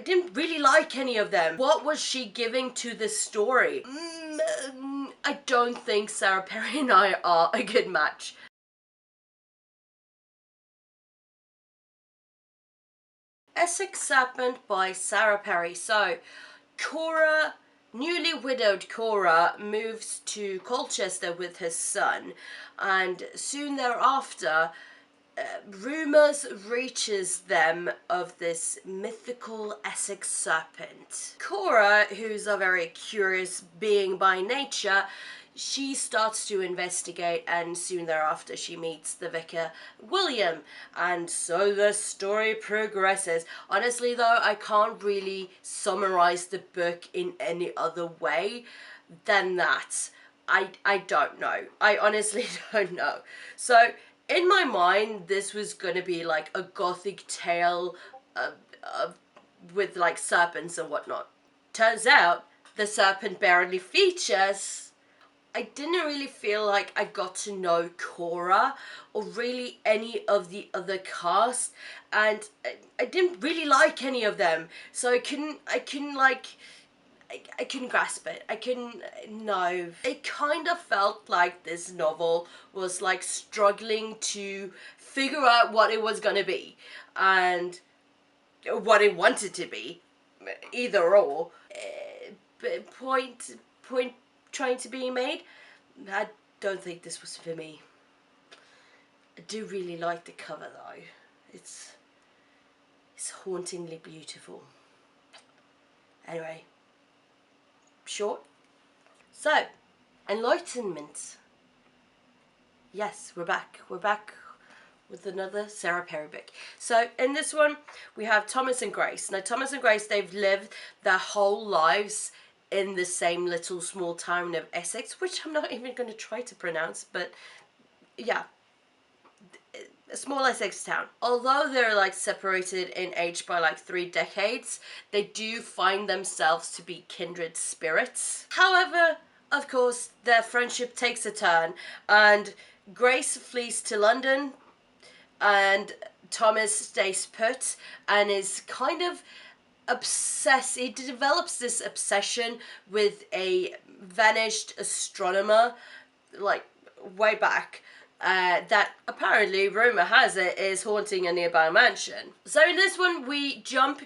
didn't really like any of them. What was she giving to the story? I don't think Sarah Perry and I are a good match. Essex Serpent by Sarah Perry. So, Cora, newly widowed Cora, moves to Colchester with her son, and soon thereafter, rumours reaches them of this mythical Essex Serpent. Cora, who's a very curious being by nature, she starts to investigate, and soon thereafter she meets the vicar, William, and so the story progresses. Honestly though, I can't really summarise the book in any other way than that. I don't know. I honestly don't know. So, in my mind, this was going to be like a gothic tale with like serpents and whatnot. Turns out, the serpent barely features. I didn't really feel like I got to know Cora or really any of the other cast, and I didn't really like any of them, so I couldn't grasp it. No. It kind of felt like this novel was like struggling to figure out what it was gonna be and what it wanted to be, either or. Point trying to be made. I don't think this was for me. I do really like the cover though. It's hauntingly beautiful. Anyway, short. So, Enlightenment. Yes, we're back. We're back with another Sarah Perry book. So in this one, we have Thomas and Grace. Now, Thomas and Grace, they've lived their whole lives in the same little small town of Essex, which I'm not even going to try to pronounce, but yeah, a small Essex town. Although they're like separated in age by like 3 decades, they do find themselves to be kindred spirits. However, of course, their friendship takes a turn, and Grace flees to London, and Thomas stays put and is kind of obsessed. He develops this obsession with a vanished astronomer, like way back, that apparently, rumor has it, is haunting a nearby mansion. So in this one, we jump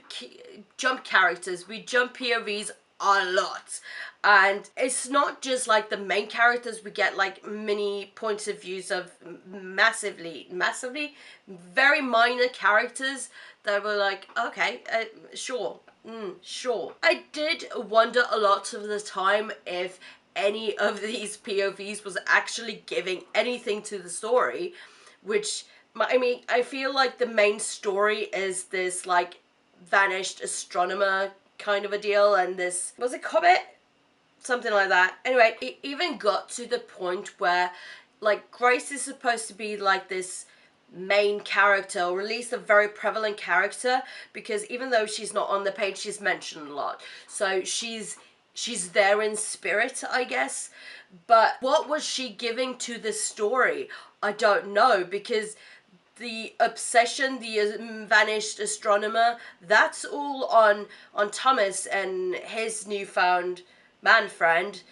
characters, we jump POVs a lot, and it's not just like the main characters. We get like mini points of views of massively very minor characters that were like, okay, sure, sure. I did wonder a lot of the time if any of these POVs was actually giving anything to the story, which, I mean, I feel like the main story is this like vanished astronomer kind of a deal, and this, was it comet? Something like that. Anyway, it even got to the point where like Grace is supposed to be like this main character, or at least a very prevalent character, because even though she's not on the page, she's mentioned a lot. So she's there in spirit, I guess. But what was she giving to the story? I don't know, because the obsession, the vanished astronomer, that's all on Thomas and his newfound man friend,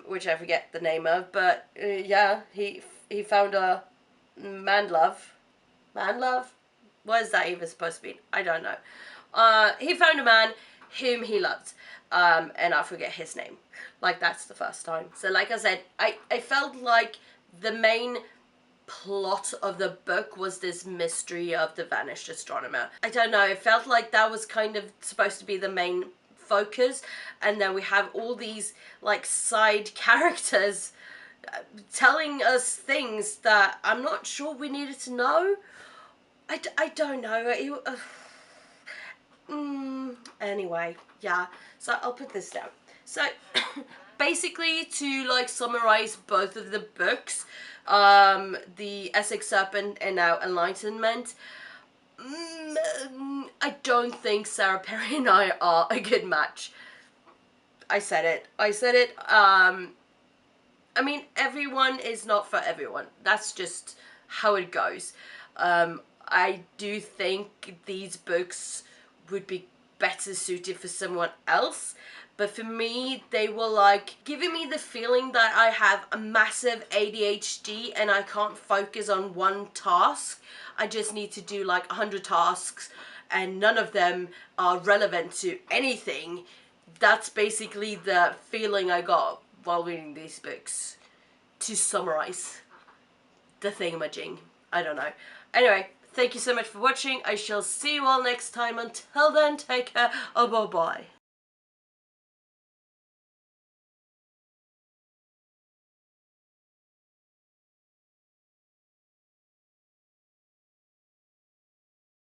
which I forget the name of, but yeah, he found a man love. What is that even supposed to be? I don't know. He found a man whom he loved, and I forget his name. Like, that's the first time. So like I said, I felt like the main plot of the book was this mystery of the vanished astronomer. I don't know, it felt like that was kind of supposed to be the main focus, and then we have all these like side characters telling us things that I'm not sure we needed to know. I don't know. Anyway, yeah, so I'll put this down. So basically, to like summarize both of the books, the Essex Serpent and now Enlightenment, I don't think Sarah Perry and I are a good match. I said it. I mean, everyone is not for everyone. That's just how it goes. I do think these books would be better suited for someone else. But for me, they were like giving me the feeling that I have a massive ADHD and I can't focus on one task. I just need to do like 100 tasks and none of them are relevant to anything. That's basically the feeling I got while reading these books. To summarize the thingamajig. I don't know. Anyway, thank you so much for watching. I shall see you all next time. Until then, take care. Oh, bye-bye.